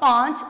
5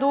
2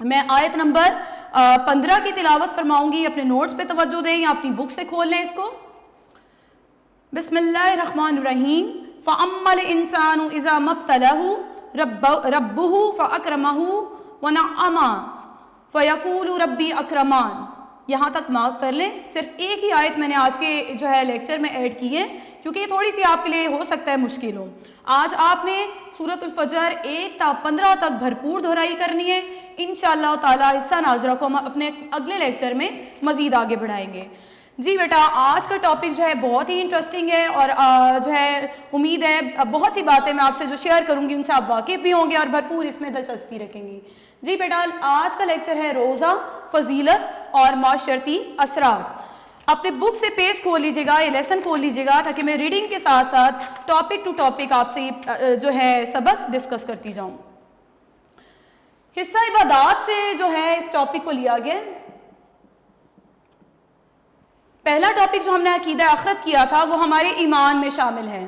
میں آیت نمبر 15 کی تلاوت فرماؤں گی. اپنے نوٹس پہ توجہ دیں یا اپنی بک سے کھول لیں اس کو. بسم اللہ الرحمن الرحیم. فَأَمَّا الْإِنسَانُ إِذَا مَا ابْتَلَاهُ رَبُّهُ فَأَكْرَمَهُ وَنَعَّمَهُ فَيَقُولُ رَبِّي أَكْرَمَانِ. یہاں تک مارک کر لیں. صرف ایک ہی آیت میں نے آج کے جو ہے لیکچر میں ایڈ کی ہے کیونکہ یہ تھوڑی سی آپ کے لیے ہو سکتا ہے مشکل ہو. آج آپ نے سورۃ الفجر 1 تا 15 تک بھرپور دہرائی کرنی ہے. انشاءاللہ تعالی حصہ ناظرہ کو ہم اپنے اگلے لیکچر میں مزید آگے بڑھائیں گے. جی بیٹا آج کا ٹاپک جو ہے بہت ہی انٹرسٹنگ ہے اور جو ہے امید ہے بہت سی باتیں میں آپ سے جو شیئر کروں گی ان سے آپ واقف بھی ہوں گے اور بھرپور اس میں دلچسپی رکھیں گی. جی بیٹا آج کا لیکچر ہے روزہ، فضیلت اور معاشرتی اثرات. اپنے بک سے پیج کھول لیجیے گا، یہ لیسن کھول لیجیے گا تاکہ میں ریڈنگ کے ساتھ ساتھ ٹاپک ٹو ٹاپک آپ سے جو ہے سبق ڈسکس کرتی جاؤں. حصہ عبادات سے جو ہے اس ٹاپک کو لیا گیا. پہلا ٹاپک جو ہم نے عقیدہ آخرت کیا تھا وہ ہمارے ایمان میں شامل ہے.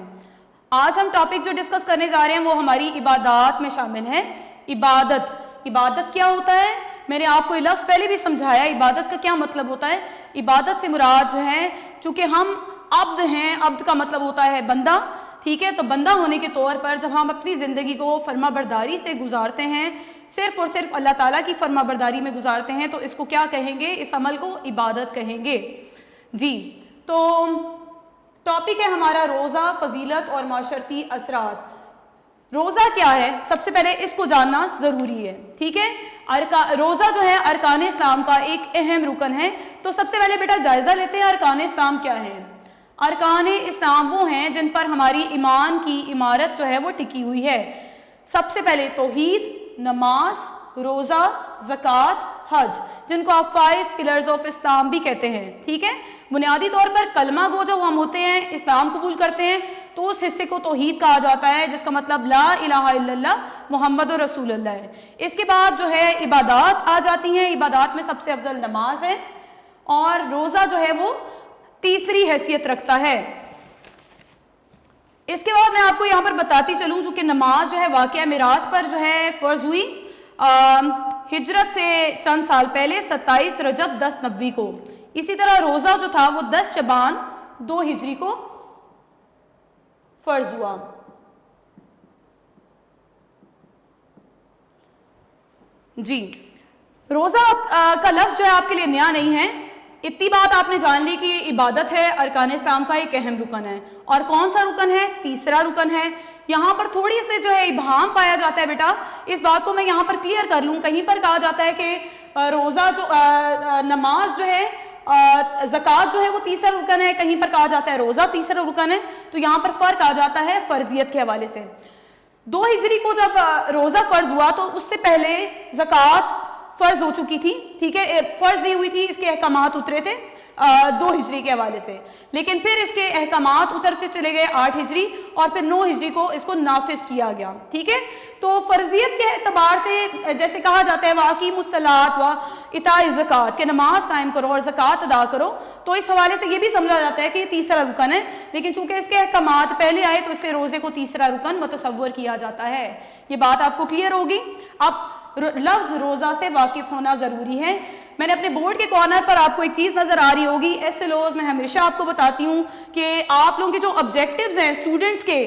آج ہم ٹاپک جو ڈسکس کرنے جا رہے ہیں وہ ہماری عبادات میں شامل ہے. عبادت کیا ہوتا ہے؟ میں نے آپ کو یہ لفظ پہلے بھی سمجھایا. عبادت کا کیا مطلب ہوتا ہے؟ عبادت سے مراد جو ہے چونکہ ہم عبد ہیں، عبد کا مطلب ہوتا ہے بندہ، ٹھیک ہے. تو بندہ ہونے کے طور پر جب ہم اپنی زندگی کو فرما برداری سے گزارتے ہیں، صرف اور صرف اللہ تعالیٰ کی فرما برداری میں گزارتے ہیں، تو اس کو کیا کہیں گے؟ اس عمل کو عبادت کہیں گے. جی تو ٹاپک ہے ہمارا روزہ، فضیلت اور معاشرتی اثرات. روزہ کیا ہے؟ سب سے پہلے اس کو جاننا ضروری ہے، ٹھیک ہے. روزہ جو ہے ارکان اسلام کا ایک اہم رکن ہے. تو سب سے پہلے بیٹا جائزہ لیتے ہیں ارکان اسلام کیا ہے. ارکان اسلام وہ ہیں جن پر ہماری ایمان کی عمارت جو ہے وہ ٹکی ہوئی ہے. سب سے پہلے توحید، نماز، روزہ، زکوٰۃ، حج، جن کو آپ 5 پلرز آف اسلام بھی کہتے ہیں، ٹھیک ہے. بنیادی طور پر کلمہ گو جب ہم ہوتے ہیں، اسلام قبول کرتے ہیں، تو اس حصے کو توحید کہا جاتا ہے جس کا مطلب لا الہ الا اللہ محمد رسول اللہ ہے. اس کے بعد جو ہے عبادات آ جاتی ہیں. عبادات میں سب سے افضل نماز ہے اور روزہ جو ہے وہ تیسری حیثیت رکھتا ہے. اس کے بعد میں آپ کو یہاں پر بتاتی چلوں چونکہ نماز جو ہے واقعہ معراج پر جو ہے فرض ہوئی ہجرت سے چند سال پہلے 27 رجب 10 نبوی کو. اسی طرح روزہ جو تھا وہ 10 شعبان 2 ہجری کو فرض ہوا. جی روزہ کا لفظ جو ہے آپ کے لیے نیا نہیں ہے. اتنی بات آپ نے جان لی کہ عبادت ہے، ارکان اسلام کا ایک اہم رکن ہے. اور کون سا رکن ہے؟ تیسرا رکن ہے. یہاں پر تھوڑی سے جو ہے ابہام پایا جاتا ہے بیٹا. اس بات کو میں یہاں پر کلیئر کر لوں. کہیں پر کہا جاتا ہے کہ روزہ جو نماز جو ہے، زکوٰۃ جو ہے وہ تیسرا رکن ہے، کہیں پر کہا جاتا ہے روزہ تیسرا رکن ہے. تو یہاں پر فرق آ جاتا ہے فرضیت کے حوالے سے. 2 ہجری کو جب روزہ فرض ہوا تو اس سے پہلے زکوٰۃ فرض ہو چکی تھی، ٹھیک ہے. فرض نہیں ہوئی تھی، اس کے احکامات اترے تھے 2 ہجری کے حوالے سے. لیکن پھر اس کے احکامات اترتے چلے گئے 8 ہجری اور پھر 9 ہجری کو اس کو نافذ کیا گیا، ٹھیک ہے. تو فرضیت کے اعتبار سے جیسے کہا جاتا ہے وَأَقِیمُوا الصَّلَاةَ وَإِیتَاءِ الزَّکَاۃ کہ نماز قائم کرو اور زکوٰۃ ادا کرو، تو اس حوالے سے یہ بھی سمجھا جاتا ہے کہ یہ تیسرا رکن ہے. لیکن چونکہ اس کے احکامات پہلے آئے تو اس لیے روزے کو تیسرا رکن متصور کیا جاتا ہے. یہ بات آپ کو کلیئر ہوگی. اب لفظ روزہ سے واقف ہونا ضروری ہے. میں نے اپنے بورڈ کے کارنر پر آپ کو ایک چیز نظر آ رہی ہوگی. SLOs میں ہمیشہ آپ کو بتاتی ہوں کہ آپ لوگوں کے جو آبجیکٹیوز ہیں اسٹوڈنٹس کے،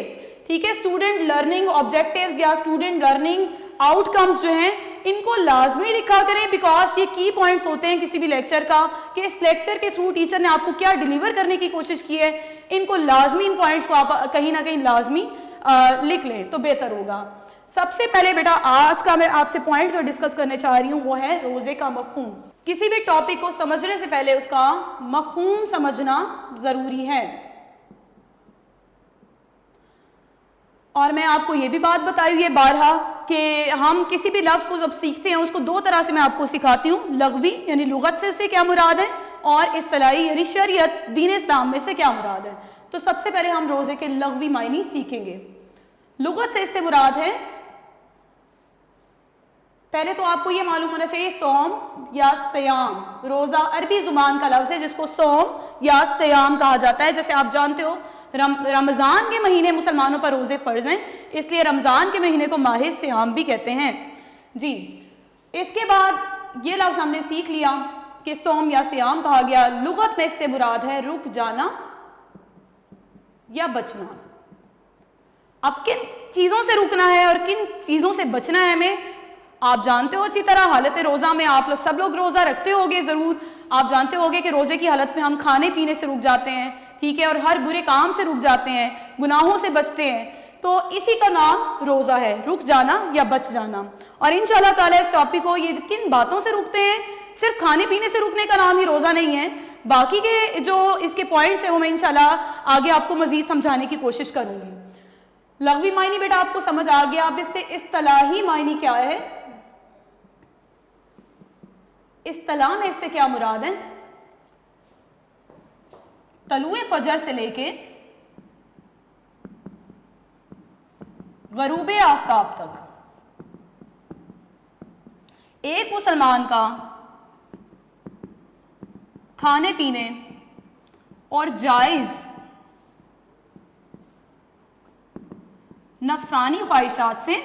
ٹھیک ہے، اسٹوڈنٹ لرننگ آبجیکٹیوز یا اسٹوڈنٹ لرننگ آؤٹ کمز جو ہیں ان کو لازمی لکھا کریں. بیکاز یہ کی پوائنٹس ہوتے ہیں کسی بھی لیکچر کا کہ اس لیکچر کے تھرو ٹیچر نے آپ کو کیا ڈیلیور کرنے کی کوشش کی ہے. ان کو لازمی ان پوائنٹس کو آپ کہیں نہ کہیں لازمی لکھ لیں تو بہتر ہوگا. سب سے پہلے بیٹا آج کا میں آپ سے پوائنٹ جو ڈسکس کرنے چاہ رہی ہوں وہ ہے روزے کا مفہوم. کسی بھی ٹاپک کو سمجھنے سے پہلے اس کا مفہوم سمجھنا ضروری ہے. اور میں آپ کو یہ بھی بات بتائی ہوئی ہے بارہا کہ ہم کسی بھی لفظ کو جب سیکھتے ہیں اس کو 2 طرح سے میں آپ کو سکھاتی ہوں. لغوی یعنی لغت سے کیا مراد ہے، اور اصطلاحی یعنی شریعت دین اسلام میں سے کیا مراد ہے. تو سب سے پہلے ہم روزے کے لغوی معنی سیکھیں گے. لغت سے اس سے مراد ہے، پہلے تو آپ کو یہ معلوم ہونا چاہیے صوم یا سیام. روزہ عربی زبان کا لفظ ہے جس کو صوم یا سیام کہا جاتا ہے. جیسے آپ جانتے ہو رمضان کے مہینے مسلمانوں پر روزے فرض ہیں، اس لیے رمضان کے مہینے کو ماہ سیام بھی کہتے ہیں. جی اس کے بعد یہ لفظ ہم نے سیکھ لیا کہ صوم یا صیام کہا گیا، لغت میں اس سے مراد ہے رک جانا یا بچنا۔ اب کن چیزوں سے رکنا ہے اور کن چیزوں سے بچنا ہے ہمیں، آپ جانتے ہو اچھی طرح حالت روزہ میں آپ سب لوگ روزہ رکھتے ہوگے ضرور، آپ جانتے ہوگے کہ روزے کی حالت میں ہم کھانے پینے سے رک جاتے ہیں، ٹھیک ہے، اور ہر برے کام سے رک جاتے ہیں، گناہوں سے بچتے ہیں، تو اسی کا نام روزہ ہے، رک جانا یا بچ جانا۔ اور انشاءاللہ تعالی اس ٹاپک کو، یہ کن باتوں سے رکتے ہیں، صرف کھانے پینے سے رکنے کا نام ہی روزہ نہیں ہے، باقی کے جو اس کے پوائنٹس ہیں وہ میں انشاءاللہ آگے آپ کو مزید سمجھانے کی کوشش کروں گی۔ لغوی معنی بیٹا آپ کو سمجھ آ گیا، اب اس سے اصطلاحی معنی کیا ہے، اصطلاح میں اس سے کیا مراد ہے؟ طلوع فجر سے لے کے غروب آفتاب تک ایک مسلمان کا کھانے پینے اور جائز نفسانی خواہشات سے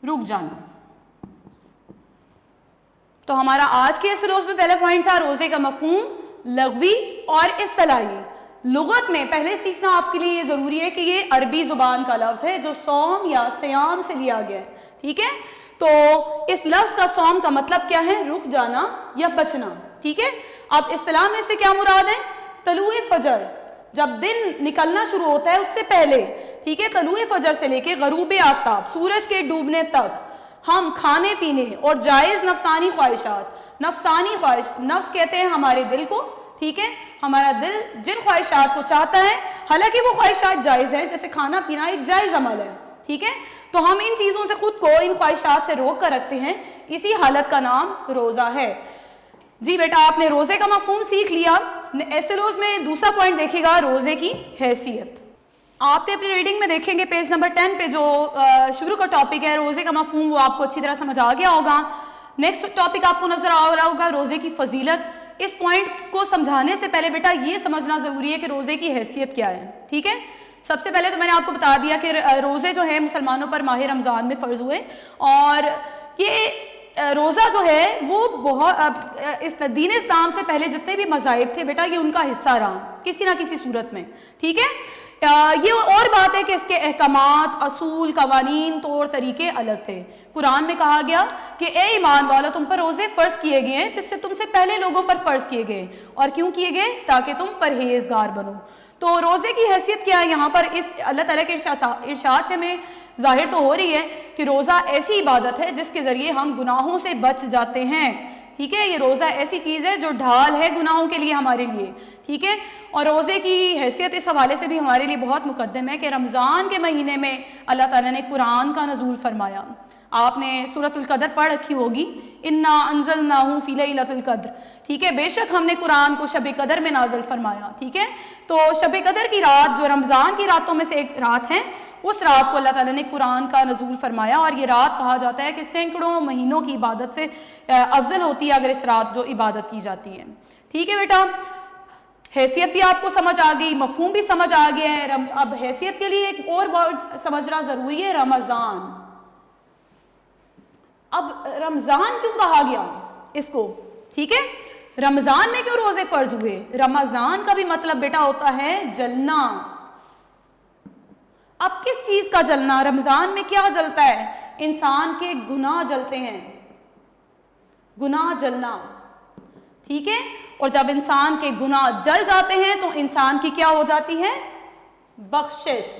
رک جانا۔ تو ہمارا آج کے اس روز میں پہلا پوائنٹ تھا روزے کا مفہوم لغوی اور اصطلاحی۔ لغت میں پہلے سیکھنا آپ کے لیے یہ ضروری ہے کہ یہ عربی زبان کا لفظ ہے جو صوم یا صیام سے لیا گیا ہے، ٹھیک ہے، تو اس لفظ کا صوم کا مطلب کیا ہے، رک جانا یا بچنا، ٹھیک ہے۔ اب اصطلاح میں سے کیا مراد ہے، طلوع فجر، جب دن نکلنا شروع ہوتا ہے اس سے پہلے، ٹھیک ہے، طلوع فجر سے لے کے غروب آفتاب سورج کے ڈوبنے تک ہم کھانے پینے اور جائز نفسانی خواہشات، نفسانی خواہش، نفس کہتے ہیں ہمارے دل کو، ٹھیک ہے، ہمارا دل جن خواہشات کو چاہتا ہے، حالانکہ وہ خواہشات جائز ہیں، جیسے کھانا پینا ایک جائز عمل ہے، ٹھیک ہے، تو ہم ان چیزوں سے خود کو، ان خواہشات سے روک کر رکھتے ہیں، اسی حالت کا نام روزہ ہے۔ جی بیٹا آپ نے روزے کا مفہوم سیکھ لیا۔ ایسے روز میں دوسرا پوائنٹ دیکھے گا روزے کی حیثیت۔ آپ نے اپنی ریڈنگ میں دیکھیں گے پیج نمبر 10 پہ جو شروع کا ٹاپک ہے روزے کا مفہوم، وہ آپ کو اچھی طرح سمجھ آ گیا ہوگا۔ نیکسٹ ٹاپک آپ کو نظر آ رہا ہوگا روزے کی فضیلت۔ اس پوائنٹ کو سمجھانے سے پہلے بیٹا یہ سمجھنا ضروری ہے کہ روزے کی حیثیت کیا ہے، ٹھیک ہے۔ سب سے پہلے تو میں نے آپ کو بتا دیا کہ روزے جو ہے مسلمانوں پر ماہ رمضان میں فرض ہوئے، اور یہ روزہ جو ہے وہ بہت اس دین اسلام سے پہلے جتنے بھی مذاہب تھے بیٹا یہ ان کا حصہ رہا کسی نہ کسی صورت میں، ٹھیک ہے۔ یہ اور بات ہے کہ اس کے احکامات، اصول، قوانین، طور طریقے الگ تھے۔ قرآن میں کہا گیا کہ اے ایمان والو تم پر روزے فرض کیے گئے ہیں جس سے تم سے پہلے لوگوں پر فرض کیے گئے، اور کیوں کیے گئے، تاکہ تم پرہیزگار بنو۔ تو روزے کی حیثیت کیا ہے یہاں پر، اس اللہ تعالیٰ کے ارشاد سے ہمیں ظاہر تو ہو رہی ہے کہ روزہ ایسی عبادت ہے جس کے ذریعے ہم گناہوں سے بچ جاتے ہیں، ٹھیک ہے۔ یہ روزہ ایسی چیز ہے جو ڈھال ہے گناہوں کے لیے ہمارے لیے، ٹھیک ہے۔ اور روزے کی حیثیت اس حوالے سے بھی ہمارے لیے بہت مقدم ہے کہ رمضان کے مہینے میں اللہ تعالیٰ نے قرآن کا نزول فرمایا۔ آپ نے سورۃ القدر پڑھ رکھی ہوگی، انا انزلناہ فی لیلۃ القدر، ٹھیک ہے، بے شک ہم نے قرآن کو شب قدر میں نازل فرمایا، ٹھیک ہے۔ تو شب قدر کی رات جو رمضان کی راتوں میں سے ایک رات ہے، اس رات کو اللہ تعالیٰ نے قرآن کا نزول فرمایا، اور یہ رات کہا جاتا ہے کہ سینکڑوں مہینوں کی عبادت سے افضل ہوتی ہے اگر اس رات جو عبادت کی جاتی ہے، ٹھیک ہے بیٹا۔ حیثیت بھی آپ کو سمجھ آ گئی، مفہوم بھی سمجھ آ گیا ہے۔ اب حیثیت کے لیے ایک اور ورڈ سمجھنا ضروری ہے، رمضان۔ اب رمضان کیوں کہا گیا اس کو، ٹھیک ہے، رمضان میں کیوں روزے فرض ہوئے؟ رمضان کا بھی مطلب بیٹا ہوتا ہے جلنا۔ اب کس چیز کا جلنا، رمضان میں کیا جلتا ہے؟ انسان کے گناہ جلتے ہیں، گناہ جلنا، ٹھیک ہے۔ اور جب انسان کے گناہ جل جاتے ہیں تو انسان کی کیا ہو جاتی ہے، بخشش۔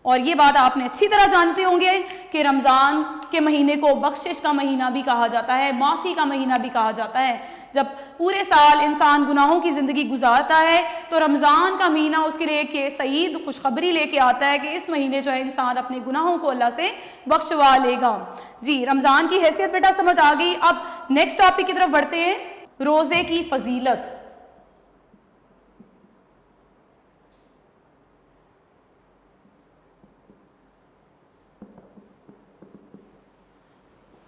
اور یہ بات آپ نے اچھی طرح جانتے ہوں گے کہ رمضان کے مہینے کو بخشش کا مہینہ بھی کہا جاتا ہے، معافی کا مہینہ بھی کہا جاتا ہے۔ جب پورے سال انسان گناہوں کی زندگی گزارتا ہے تو رمضان کا مہینہ اس کے لیے کہ سعید خوشخبری لے کے آتا ہے کہ اس مہینے جو ہے انسان اپنے گناہوں کو اللہ سے بخشوا لے گا۔ جی رمضان کی حیثیت بیٹا سمجھ آ گئی۔ اب نیکسٹ ٹاپک کی طرف بڑھتے ہیں، روزے کی فضیلت۔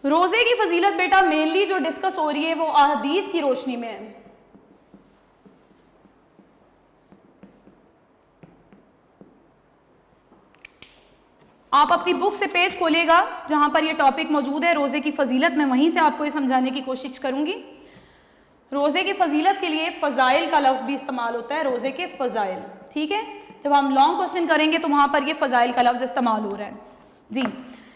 روزے کی فضیلت بیٹا مینلی جو ڈسکس ہو رہی ہے وہ احادیث کی روشنی میں ہے۔ آپ اپنی بک سے پیج کھولے گا جہاں پر یہ ٹاپک موجود ہے روزے کی فضیلت، میں وہیں سے آپ کو یہ سمجھانے کی کوشش کروں گی۔ روزے کی فضیلت کے لیے فضائل کا لفظ بھی استعمال ہوتا ہے، روزے کے فضائل، ٹھیک ہے؟ جب ہم لانگ کوسچن کریں گے تو وہاں پر یہ فضائل کا لفظ استعمال ہو رہا ہے۔ جی،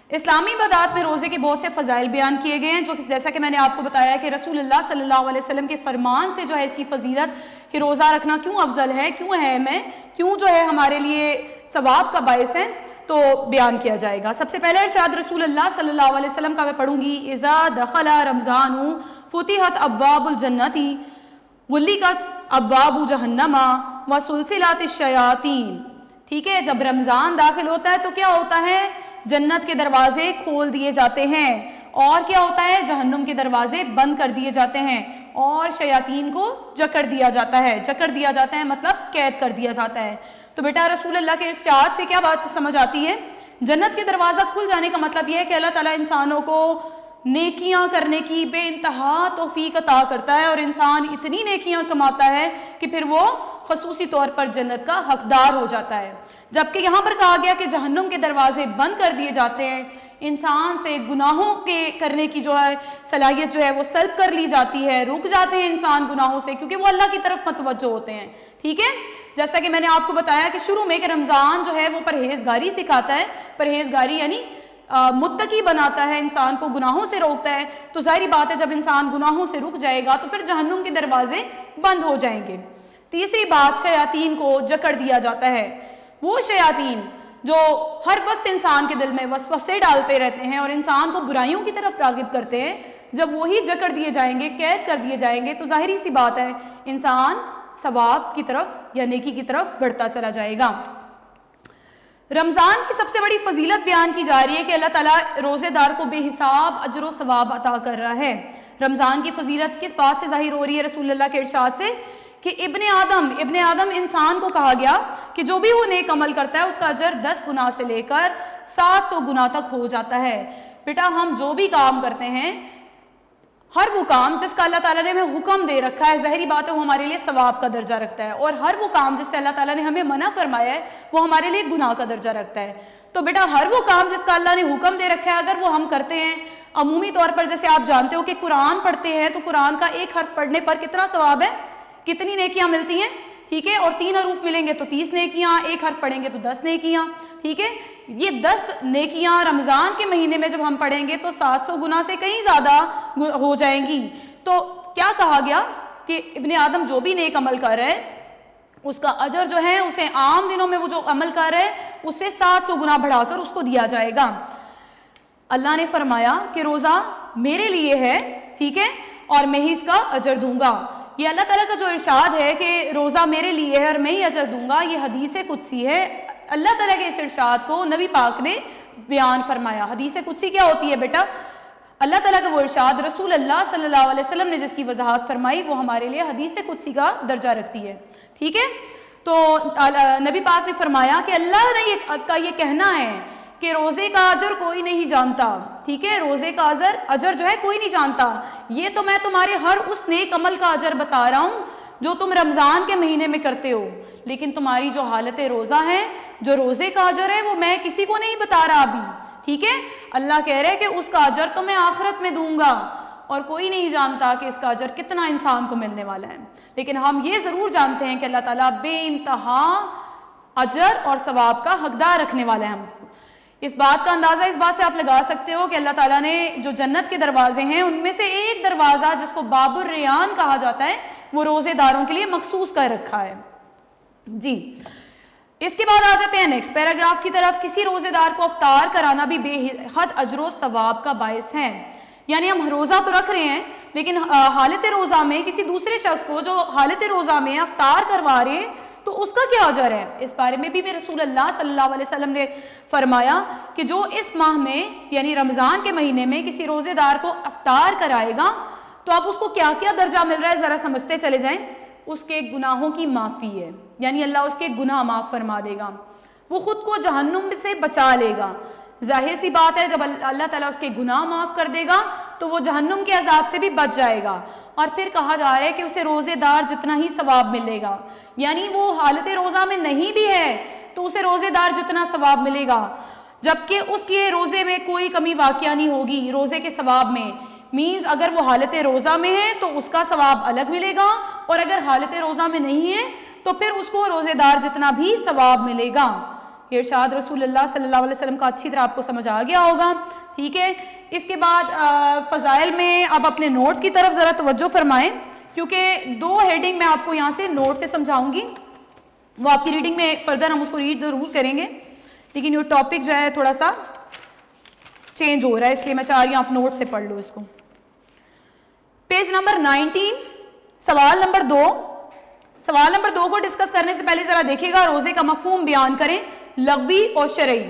اسلامی عبادات میں روزے کے بہت سے فضائل بیان کیے گئے ہیں، جو جیسا کہ میں نے آپ کو بتایا کہ رسول اللہ صلی اللہ علیہ وسلم کے فرمان سے جو ہے اس کی فضیلت کہ روزہ رکھنا کیوں افضل ہے، کیوں اہم ہے، کیوں جو ہے ہمارے لیے ثواب کا باعث ہے، تو بیان کیا جائے گا۔ سب سے پہلے ارشاد رسول اللہ صلی اللہ علیہ وسلم کا میں پڑھوں گی، اذا دخل رمضان فتحت ابواب الجنت غلقت ابواب جہنم وسلسلات الشیاطین، ٹھیک ہے؟ جب رمضان داخل ہوتا ہے تو کیا ہوتا ہے؟ جنت کے دروازے کھول دیے جاتے ہیں، اور کیا ہوتا ہے؟ جہنم کے دروازے بند کر دیے جاتے ہیں، اور شیاطین کو جکڑ دیا جاتا ہے۔ جکڑ دیا جاتا ہے مطلب قید کر دیا جاتا ہے۔ تو بیٹا رسول اللہ کے ارشاد سے کیا بات سمجھ آتی ہے؟ جنت کے دروازہ کھل جانے کا مطلب یہ ہے کہ اللہ تعالیٰ انسانوں کو نیکیاں کرنے کی بے انتہا توفیق عطا کرتا ہے، اور انسان اتنی نیکیاں کماتا ہے کہ پھر وہ خصوصی طور پر جنت کا حقدار ہو جاتا ہے۔ جبکہ یہاں پر کہا گیا کہ جہنم کے دروازے بند کر دیے جاتے ہیں، انسان سے گناہوں کے کرنے کی جو ہے صلاحیت جو ہے وہ سلب کر لی جاتی ہے، رک جاتے ہیں انسان گناہوں سے، کیونکہ وہ اللہ کی طرف متوجہ ہوتے ہیں، ٹھیک ہے؟ جیسا کہ میں نے آپ کو بتایا کہ شروع میں کہ رمضان جو ہے وہ پرہیزگاری سکھاتا ہے، پرہیزگاری یعنی متقی بناتا ہے، انسان کو گناہوں سے روکتا ہے، تو ظاہری بات ہے جب انسان گناہوں سے رک جائے گا تو پھر جہنم کے دروازے بند ہو جائیں گے۔ تیسری بات، شیاطین کو جکڑ دیا جاتا ہے۔ وہ شیاطین جو ہر وقت انسان کے دل میں وسوسے ڈالتے رہتے ہیں اور انسان کو برائیوں کی طرف راغب کرتے ہیں، جب وہی جکڑ دیے جائیں گے، قید کر دیے جائیں گے، تو ظاہری سی بات ہے انسان ثواب کی طرف یا نیکی کی طرف بڑھتا چلا جائے گا۔ رمضان کی سب سے بڑی فضیلت بیان کی جا رہی ہے کہ اللہ تعالیٰ روزے دار کو بے حساب اجر و ثواب عطا کر رہا ہے۔ رمضان کی فضیلت کس بات سے ظاہر ہو رہی ہے؟ رسول اللہ کے ارشاد سے کہ ابن آدم انسان کو کہا گیا کہ جو بھی وہ نیک عمل کرتا ہے اس کا اجر 10 گنا سے لے کر 700 گنا تک ہو جاتا ہے۔ بیٹا ہم جو بھی کام کرتے ہیں، ہر وہ کام جس کا اللہ تعالیٰ نے ہمیں حکم دے رکھا ہے، ظاہری بات ہے وہ ہمارے لیے ثواب کا درجہ رکھتا ہے، اور ہر وہ کام جس سے اللہ تعالیٰ نے ہمیں منع فرمایا ہے وہ ہمارے لیے گناہ کا درجہ رکھتا ہے۔ تو بیٹا ہر وہ کام جس کا اللہ نے حکم دے رکھا ہے اگر وہ ہم کرتے ہیں، عمومی طور پر جیسے آپ جانتے ہو کہ قرآن پڑھتے ہیں تو قرآن کا ایک حرف پڑھنے پر کتنا ثواب ہے، کتنی نیکیاں ملتی ہیں، ٹھیک ہے؟ اور 3 حروف ملیں گے تو 30 نیکیاں، ایک حرف پڑھیں گے تو 10 نیکیاں، ٹھیک ہے؟ یہ 10 نیکیاں رمضان کے مہینے میں جب ہم پڑھیں گے تو 700 گنا سے کہیں زیادہ ہو جائیں گی۔ تو کیا کہا گیا کہ ابن آدم جو بھی نیک عمل کر رہا ہے اس کا اجر جو ہے اسے عام دنوں میں وہ جو عمل کر رہا ہے اس سے 700 گنا بڑھا کر اس کو دیا جائے گا۔ اللہ نے فرمایا کہ روزہ میرے لیے ہے، ٹھیک ہے، اور میں ہی اس کا اجر دوں گا۔ یہ اللہ تعالیٰ کا جو ارشاد ہے کہ روزہ میرے لیے ہے اور میں ہی اجر دوں گا، یہ حدیث قدسی ہے۔ اللہ تعالیٰ کے اس ارشاد کو نبی پاک نے بیان فرمایا۔ حدیث قدسی کیا ہوتی ہے بیٹا؟ اللہ تعالیٰ کا وہ ارشاد رسول اللہ صلی اللہ علیہ وسلم نے جس کی وضاحت فرمائی وہ ہمارے لیے حدیث قدسی کا درجہ رکھتی ہے، ٹھیک ہے؟ تو نبی پاک نے فرمایا کہ اللہ نے کا یہ کہنا ہے کہ روزے کا اجر کوئی نہیں جانتا، ٹھیک ہے؟ روزے کا اجر جو ہے کوئی نہیں جانتا، یہ تو میں تمہارے ہر اس نیک عمل کا اجر بتا رہا ہوں جو تم رمضان کے مہینے میں کرتے ہو، لیکن تمہاری جو حالت روزہ ہے، جو روزے کا اجر ہے وہ میں کسی کو نہیں بتا رہا ابھی، ٹھیک ہے؟ اللہ کہہ رہے کہ اس کا اجر تو میں آخرت میں دوں گا، اور کوئی نہیں جانتا کہ اس کا اجر کتنا انسان کو ملنے والا ہے، لیکن ہم یہ ضرور جانتے ہیں کہ اللہ تعالیٰ بے انتہا اجر اور ثواب کا حقدار رکھنے والا ہے ہم کو۔ اس بات کا اندازہ اس بات سے آپ لگا سکتے ہو کہ اللہ تعالیٰ نے جو جنت کے دروازے ہیں ان میں سے ایک دروازہ جس کو باب الریان کہا جاتا ہے وہ روزے داروں کے لیے مخصوص کر رکھا ہے۔ جی، اس کے بعد آ جاتے ہیں نیکسٹ پیراگراف کی طرف۔ کسی روزے دار کو افطار کرانا بھی بے حد اجر و ثواب کا باعث ہے، یعنی ہم روزہ تو رکھ رہے ہیں لیکن حالت روزہ میں کسی دوسرے شخص کو جو حالت روزہ میں افطار کروا رہے ہیں تو اس کا کیا اجر ہے؟ اس بارے میں بھی رسول اللہ صلی اللہ علیہ وسلم نے فرمایا کہ جو اس ماہ میں یعنی رمضان کے مہینے میں کسی روزے دار کو افطار کرائے گا تو اب اس کو کیا کیا درجہ مل رہا ہے ذرا سمجھتے چلے جائیں۔ اس کے گناہوں کی معافی ہے، یعنی اللہ اس کے گناہ معاف فرما دے گا، وہ خود کو جہنم سے بچا لے گا۔ ظاہر سی بات ہے جب اللہ تعالیٰ اس کے گناہ معاف کر دے گا تو وہ جہنم کے عذاب سے بھی بچ جائے گا۔ اور پھر کہا جا رہا ہے کہ اسے روزے دار جتنا ہی ثواب ملے گا، یعنی وہ حالت روزہ میں نہیں بھی ہے تو اسے روزے دار جتنا ثواب ملے گا۔ جبکہ اس کے روزے میں کوئی کمی واقع نہیں ہوگی روزے کے ثواب میں. مینز اگر وہ حالت روزہ میں ہے تو اس کا ثواب الگ ملے گا, اور اگر حالت روزہ میں نہیں ہے تو پھر اس کو روزے دار جتنا بھی ثواب ملے گا. یہ ارشاد رسول اللہ صلی اللہ علیہ وسلم کا اچھی طرح آپ کو سمجھ آ گیا ہوگا. ٹھیک ہے, اس کے بعد فضائل میں آپ اپنے نوٹس کی طرف ذرا توجہ فرمائیں, کیونکہ 2 ہیڈنگ میں آپ کو یہاں سے نوٹ سے سمجھاؤں گی. وہ آپ کی ریڈنگ میں فردر ہم اس کو ریڈ ضرور کریں گے, لیکن یہ ٹاپک جو ہے تھوڑا سا چینج ہو رہا ہے, اس لیے میں چاہ رہی ہوں آپ نوٹ سے پڑھ لو اس کو. پیج نمبر 19, سوال نمبر 2. سوال نمبر 2 کو ڈسکس کرنے سے پہلے ذرا دیکھیے گا, روزے کا مفہوم بیان کریں لغوی اور شرعی.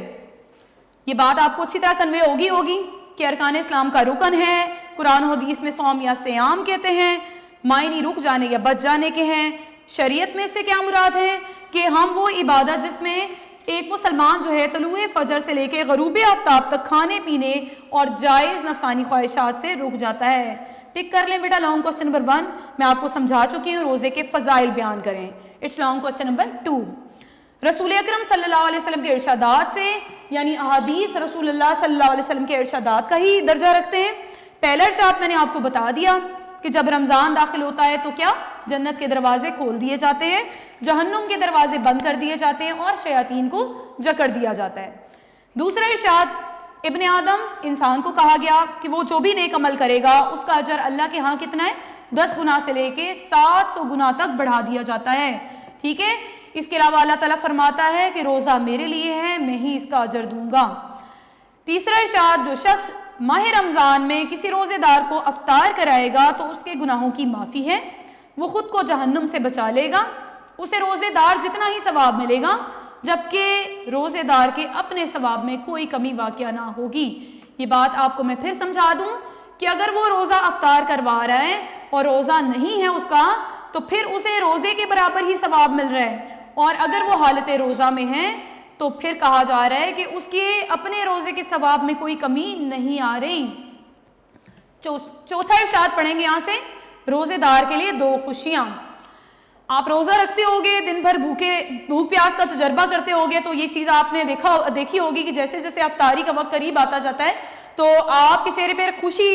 یہ بات آپ کو اچھی طرح کنوے ہوگی کہ ارکان اسلام کا رکن ہے. قرآن و حدیث میں صوم یا صیام کہتے ہیں, معنی رک جانے یا بچ جانے کے ہیں. شریعت میں سے کیا مراد ہے کہ ہم وہ عبادت جس میں ایک مسلمان جو ہے طلوع فجر سے لے کے غروب آفتاب تک کھانے پینے اور جائز نفسانی خواہشات سے رک جاتا ہے. ٹک کر لیں بیٹا. لانگ کوسچن نمبر 1 میں آپ کو سمجھا چکی ہوں, روزے کے فضائل بیان کریں. It's long question number 2. رسول اکرم صلی اللہ علیہ وسلم کے ارشادات سے, یعنی احادیث رسول اللہ صلی اللہ علیہ وسلم کے ارشادات کا ہی درجہ رکھتے ہیں. پہلا ارشاد میں نے آپ کو بتا دیا کہ جب رمضان داخل ہوتا ہے تو کیا جنت کے دروازے کھول دیے جاتے ہیں, جہنم کے دروازے بند کر دیے جاتے ہیں اور شیاطین کو جکڑ دیا جاتا ہے. دوسرا ارشاد, ابن آدم انسان کو کہا گیا کہ وہ جو بھی نیک عمل کرے گا اس کا اجر اللہ کے ہاں کتنا ہے, 10 گنا سے لے کے 700 گنا تک بڑھا دیا جاتا ہے. ٹھیک ہے, اس کے علاوہ اللہ تعالیٰ فرماتا ہے کہ روزہ میرے لیے ہے, میں ہی اس کا اجر دوں گا. تیسرا ارشاد, جو شخص ماہ رمضان میں کسی روزے دار کو افطار کرائے گا تو اس کے گناہوں کی معافی ہے, وہ خود کو جہنم سے بچا لے گا, اسے روزے دار جتنا ہی ثواب ملے گا, جبکہ روزے دار کے اپنے ثواب میں کوئی کمی واقع نہ ہوگی. یہ بات آپ کو میں پھر سمجھا دوں کہ اگر وہ روزہ افطار کروا رہا ہے اور روزہ نہیں ہے اس کا, تو پھر اسے روزے کے برابر ہی ثواب مل رہا ہے, اور اگر وہ حالت روزہ میں ہے تو پھر کہا جا رہا ہے کہ اس کے اپنے روزے کے ثواب میں کوئی کمی نہیں آ رہی. چوتھا ارشاد پڑھیں گے یہاں سے, روزے دار کے لیے 2 خوشیاں. آپ روزہ رکھتے ہوگے, دن بھر بھوک پیاس کا تجربہ کرتے ہوگے, تو یہ چیز آپ نے دیکھی ہوگی کہ جیسے جیسے افطاری کا وقت قریب آتا جاتا ہے تو آپ کے چہرے پہ خوشی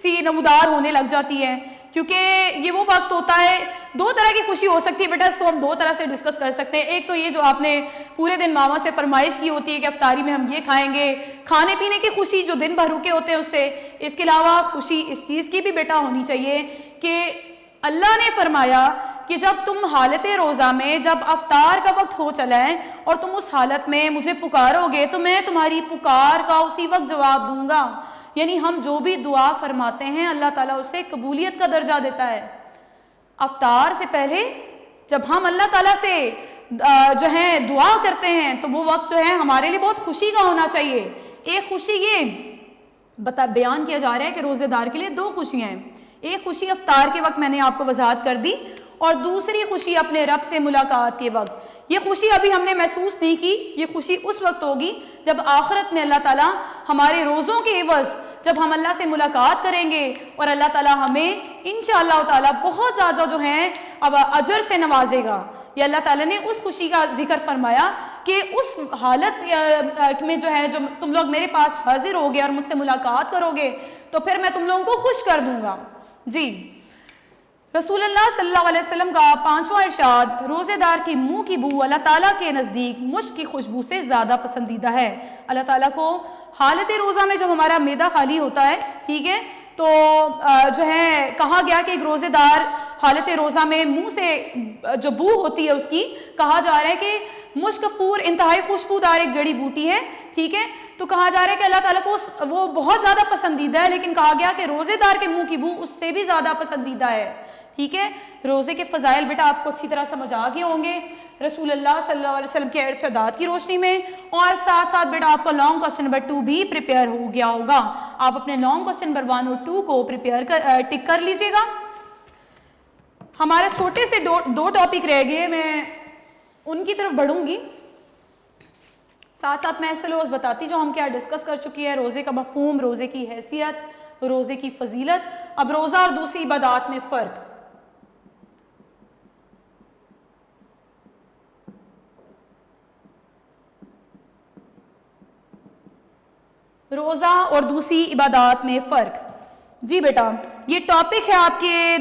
سی نمودار ہونے لگ جاتی ہے, کیونکہ یہ وہ وقت ہوتا ہے. 2 طرح کی خوشی ہو سکتی ہے بیٹا, اس کو ہم 2 طرح سے ڈسکس کر سکتے ہیں. ایک تو یہ جو آپ نے پورے دن ماما سے فرمائش کی ہوتی ہے کہ افطاری میں ہم یہ کھائیں گے, کھانے پینے کی خوشی جو دن بھر رکے ہوتے ہیں اس سے. اس کے علاوہ خوشی اس چیز کی بھی بیٹا ہونی چاہیے کہ اللہ نے فرمایا کہ جب تم حالت روزہ میں, جب افطار کا وقت ہو چلا ہے اور تم اس حالت میں مجھے پکارو گے تو میں تمہاری پکار کا اسی وقت جواب دوں گا. یعنی ہم جو بھی دعا فرماتے ہیں اللہ تعالیٰ اسے قبولیت کا درجہ دیتا ہے. افطار سے پہلے جب ہم اللہ تعالیٰ سے جو ہے دعا کرتے ہیں تو وہ وقت جو ہے ہمارے لیے بہت خوشی کا ہونا چاہیے. ایک خوشی یہ بیان کیا جا رہا ہے کہ روزے دار کے لیے 2 خوشیاں ہیں. ایک خوشی افطار کے وقت میں نے آپ کو وضاحت کر دی, اور دوسری خوشی اپنے رب سے ملاقات کے وقت. یہ خوشی ابھی ہم نے محسوس نہیں کی, یہ خوشی اس وقت ہوگی جب آخرت میں اللہ تعالیٰ ہمارے روزوں کے عوض جب ہم اللہ سے ملاقات کریں گے اور اللہ تعالیٰ ہمیں انشاءاللہ تعالیٰ بہت زیادہ جو ہیں اب اجر سے نوازے گا. یہ اللہ تعالیٰ نے اس خوشی کا ذکر فرمایا کہ اس حالت میں جو ہے, جو تم لوگ میرے پاس حاضر ہوگے اور مجھ سے ملاقات کرو گے تو پھر میں تم لوگوں کو خوش کر دوں گا. جی, رسول اللہ صلی اللہ علیہ وسلم کا 5واں ارشاد, روزے دار کی منہ کی بو اللہ تعالیٰ کے نزدیک مشک کی خوشبو سے زیادہ پسندیدہ ہے. اللہ تعالیٰ کو حالت روزہ میں جب ہمارا معدہ خالی ہوتا ہے, ٹھیک ہے, تو جو ہے کہا گیا کہ ایک روزے دار حالت روزہ میں منہ سے جو بو ہوتی ہے اس کی, کہا جا رہا ہے کہ مشکفور انتہائی خوشبودار ایک جڑی بوٹی ہے. ٹھیک ہے, تو کہا جا رہا ہے کہ اللہ تعالیٰ کو وہ بہت زیادہ پسندیدہ ہے, لیکن کہا گیا کہ روزے دار کے منہ کی بو اس سے بھی زیادہ پسندیدہ ہے. ٹھیک ہے, روزے کے فضائل بیٹا آپ کو اچھی طرح سمجھ آ گئے ہوں گے رسول اللہ صلی اللہ علیہ وسلم کے ارشادات کی روشنی میں, اور ساتھ ساتھ بیٹا آپ کا لانگ کوسچن نمبر 2 بھی پریپیئر ہو گیا ہوگا. آپ اپنے لانگ کوسچن نمبر 1 اور 2 کو ٹک کر لیجئے گا. ہمارے چھوٹے سے 2 ٹاپک رہ گئے, میں ان کی طرف بڑھوں گی. ساتھ ساتھ میں سلوز بتاتی جو ہم کیا ڈسکس کر چکی ہے, روزے کا مفہوم, روزے کی حیثیت, روزے کی فضیلت. اب روزہ اور دوسری عبادات میں فرق. روزہ اور دوسری عبادات میں فرق. جی بیٹا یہ ٹاپک ہے آپ کے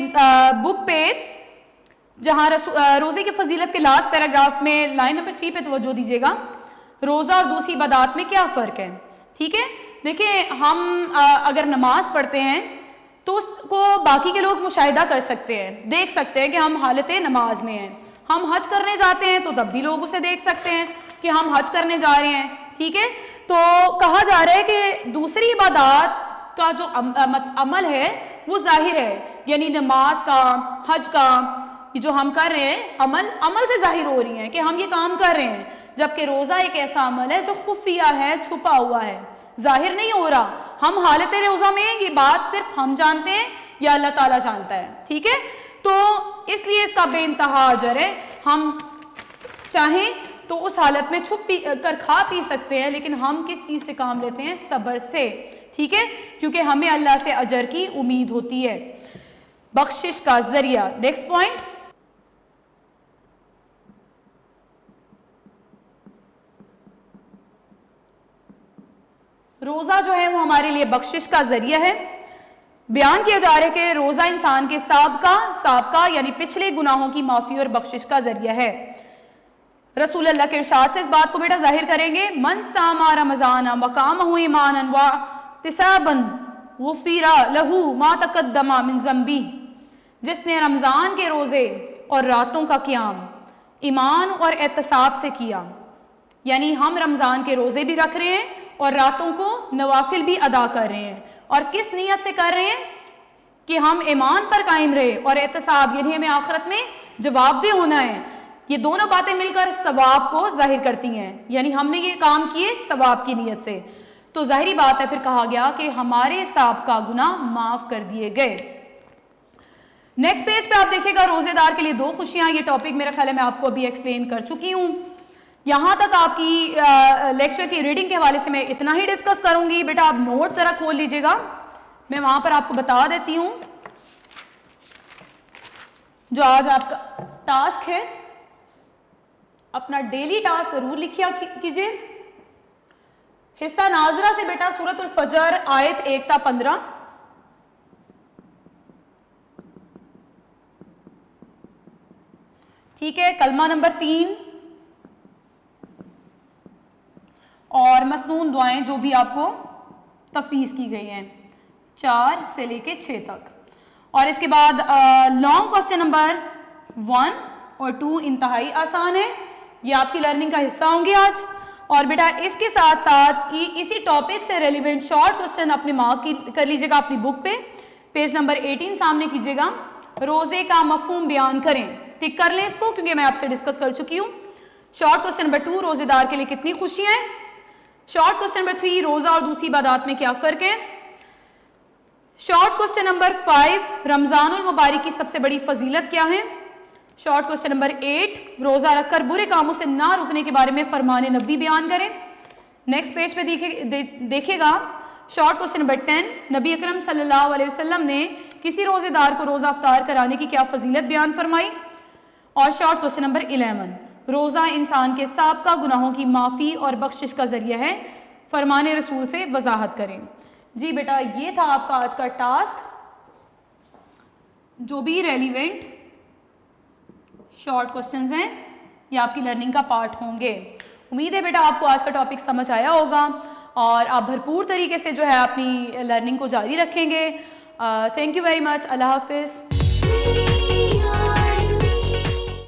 بک پہ, جہاں روزے کی فضیلت کے لاسٹ پیراگراف میں لائن نمبر 3 پہ توجہ دیجیے گا. روزہ اور دوسری عبادات میں کیا فرق ہے. ٹھیک ہے, دیکھیں ہم اگر نماز پڑھتے ہیں تو اس کو باقی کے لوگ مشاہدہ کر سکتے ہیں, دیکھ سکتے ہیں کہ ہم حالت نماز میں ہیں. ہم حج کرنے جاتے ہیں تو تب بھی لوگ اسے دیکھ سکتے ہیں کہ ہم حج کرنے جا رہے ہیں. ٹھیک ہے, تو کہا جا رہا ہے کہ دوسری عبادات کا جو عمل ہے وہ ظاہر ہے, یعنی نماز کا, حج کا, یہ جو ہم کر رہے ہیں عمل سے ظاہر ہو رہی ہیں کہ ہم یہ کام کر رہے ہیں. جبکہ روزہ ایک ایسا عمل ہے جو خفیہ ہے, چھپا ہوا ہے, ظاہر نہیں ہو رہا. ہم حالت روزہ میں یہ بات صرف ہم جانتے ہیں یا اللہ تعالیٰ جانتا ہے. ٹھیک ہے, تو اس لیے اس کا بے انتہا اجر ہے. ہم چاہیں تو اس حالت میں چھپ کر کھا پی سکتے ہیں, لیکن ہم کس چیز سے کام لیتے ہیں؟ صبر سے. ٹھیک ہے, کیونکہ ہمیں اللہ سے اجر کی امید ہوتی ہے. بخشش کا ذریعہ. نیکسٹ پوائنٹ, روزہ جو ہے وہ ہمارے لیے بخشش کا ذریعہ ہے. بیان کیا جا رہا ہے کہ روزہ انسان کے سابقہ یعنی پچھلے گناہوں کی معافی اور بخشش کا ذریعہ ہے. رسول اللہ کے ارشاد سے اس بات کو بیٹا ظاہر کریں گے, من صام رمضان وقامہ ایمانا واحتسابا غفر لہ ما تقدم من ذنبہ. جس نے رمضان کے روزے اور راتوں کا قیام ایمان اور احتساب سے کیا, یعنی ہم رمضان کے روزے بھی رکھ رہے ہیں اور راتوں کو نوافل بھی ادا کر رہے ہیں, اور کس نیت سے کر رہے ہیں کہ ہم ایمان پر قائم رہے, اور احتساب یعنی ہمیں آخرت میں جواب دہ ہونا ہے. یہ دونوں باتیں مل کر ثواب کو ظاہر کرتی ہیں, یعنی ہم نے یہ کام کیے ثواب کی نیت سے. تو ظاہری بات ہے, پھر کہا گیا کہ ہمارے سابقہ گناہ معاف کر دیے گئے. نیکسٹ پیج پہ آپ دیکھیں گا روزے دار کے لیے 2 خوشیاں. یہ ٹاپک میرا خیال ہے میں آپ کو ابھی ایکسپلین کر چکی ہوں. یہاں تک آپ کی لیکچر کی ریڈنگ کے حوالے سے میں اتنا ہی ڈسکس کروں گی. بیٹا آپ نوٹ ذرا کھول لیجئے گا, میں وہاں پر آپ کو بتا دیتی ہوں. جو آج آپ کا ٹاسک ہے, اپنا ڈیلی ٹاسک ضرور لکھیا کیجئے. حصہ ناظرہ سے بیٹا سورۃ الفجر آیت 1 تا 15. ٹھیک ہے, کلمہ نمبر 3 اور مسنون دعائیں جو بھی آپ کو تفویض کی گئی ہیں 4 سے لے کے 6 تک. اور اس کے بعد لانگ کوسچن نمبر 1 اور 2 انتہائی آسان ہے, یہ آپ کی لرننگ کا حصہ ہوں گے آج. اور بیٹا اس کے ساتھ ساتھ اسی ٹاپک سے ریلیونٹ شارٹ کوسچن اپنے مارک کر لیجئے گا اپنی بک پہ. پیج نمبر 18 سامنے کیجئے گا. روزے کا مفہوم بیان کریں, ٹک کر لیں اس کو کیونکہ میں آپ سے ڈسکس کر چکی ہوں. شارٹ کوسچن نمبر 2 روزے دار کے لیے کتنی خوشیاں ہیں. شارٹ کوسچن نمبر 3 روزہ اور دوسری عبادات میں کیا فرق ہے. شارٹ کوسچن نمبر 5 رمضان المبارک کی سب سے بڑی فضیلت کیا ہے. شارٹ کوسچن نمبر 8 روزہ رکھ کر برے کاموں سے نہ رکنے کے بارے میں فرمان نبی بیان کریں. نیکسٹ پیج پہ دیکھے گا. شارٹ کوسچن نمبر 10 نبی اکرم صلی اللہ علیہ وسلم نے کسی روزے دار کو روزہ افطار کرانے کی کیا فضیلت بیان فرمائی. اور شارٹ کوسچن نمبر 11 روزہ انسان کے سابقہ گناہوں کی معافی اور بخشش کا ذریعہ ہے, فرمان رسول سے وضاحت کریں. جی بیٹا یہ تھا آپ کا آج کا ٹاسک, جو بھی ریلیونٹ شارٹ کوسچنز ہیں یہ آپ کی لرننگ کا پارٹ ہوں گے. امید ہے بیٹا آپ کو آج کا ٹاپک سمجھ آیا ہوگا اور آپ بھرپور طریقے سے جو ہے اپنی لرننگ کو جاری رکھیں گے. Thank you very much. اللہ حافظ.